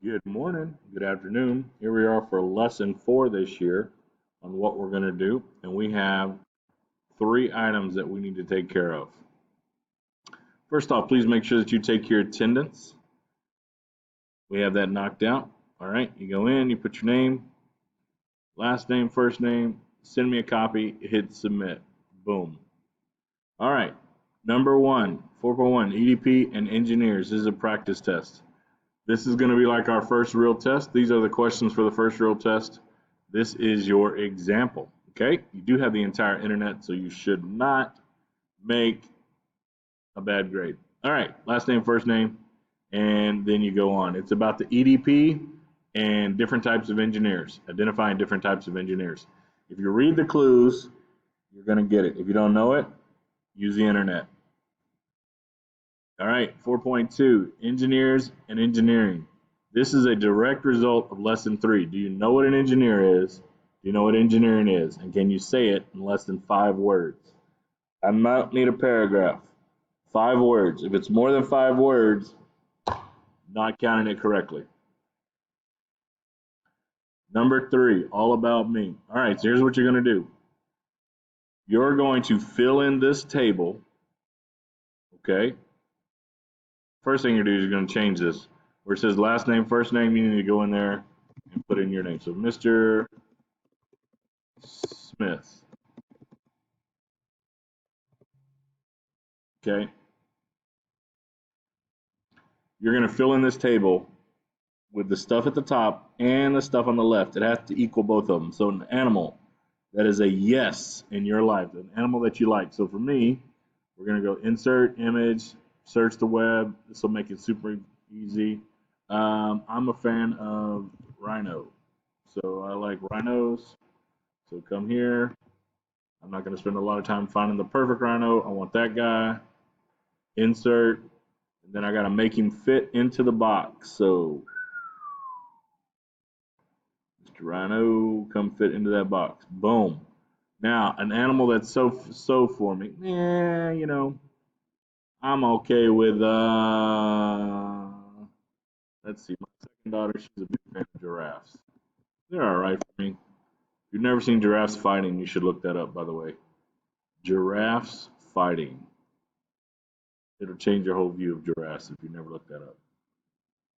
Good morning, good afternoon. Here we are for lesson 4 this year on what we're going to do, and we have 3 items that we need to take care of. First off, please make sure that you take your attendance. We have that knocked out. All right, you go in, you put your name, last name, first name, send me a copy, hit submit. Boom. All right, number 1, 4.1, EDP and engineers. This is a practice test. This is going to be like our first real test. These are the questions for the first real test. This is your example, okay? You do have the entire internet, so you should not make a bad grade. All right, last name, first name, and then you go on. It's about the EDP and different types of engineers, identifying different types of engineers. If you read the clues, you're going to get it. If you don't know it, use the internet. All right, 4.2, engineers and engineering. This is a direct result of lesson 3. Do you know what an engineer is? Do you know what engineering is? And can you say it in less than 5 words? I might need a paragraph. 5 words. If it's more than 5 words, not counting it correctly. Number 3, all about me. All right, so here's what you're going to do. You're going to fill in this table, okay? First thing you do is you're going to change this. Where it says last name, first name, you need to go in there and put in your name. So Mr. Smith. Okay. You're going to fill in this table with the stuff at the top and the stuff on the left. It has to equal both of them. So an animal that is a yes in your life, an animal that you like. So for me, we're going to go insert image, search the web. This will make it super easy. I'm a fan of rhino. So I like rhinos. So come here. I'm not going to spend a lot of time finding the perfect rhino. I want that guy. Insert. And then I got to make him fit into the box. So Mr. Rhino, come fit into that box. Boom. Now, an animal that's so for me. I'm okay with let's see, my second daughter, she's a big fan of giraffes. They're all right for me. If you've never seen giraffes fighting, you should look that up, by the way. Giraffes fighting. It'll change your whole view of giraffes if you never looked that up.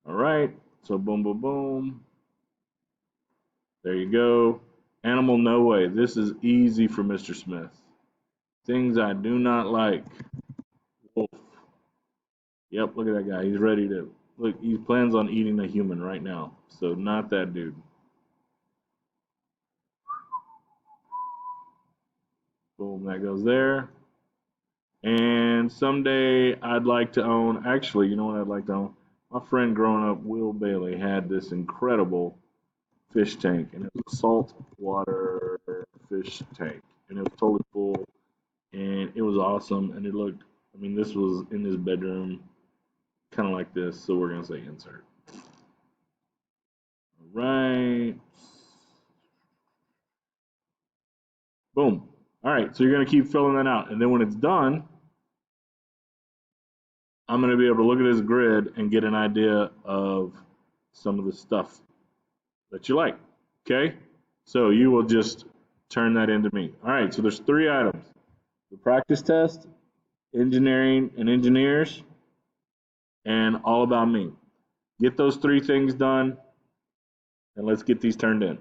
All right, so boom, boom, boom. There you go. Animal, no way. This is easy for Mr. Smith. Things I do not like. Wolf. Yep, look at that guy. He's ready to, look, he plans on eating a human right now. So not that dude. Boom, that goes there. And someday I'd like to own, actually, you know what I'd like to own? My friend growing up, Will Bailey, had this incredible fish tank, and it was a saltwater fish tank, and it was totally full, and it was awesome, and it looked, I mean, this was in his bedroom, kind of like this, so we're going to say insert. All right. Boom. All right, so you're going to keep filling that out, and then when it's done, I'm going to be able to look at this grid and get an idea of some of the stuff that you like, okay? So you will just turn that into me. All right, so there's 3 items. The practice test, engineering and engineers, and all about me. Get those 3 things done, and let's get these turned in.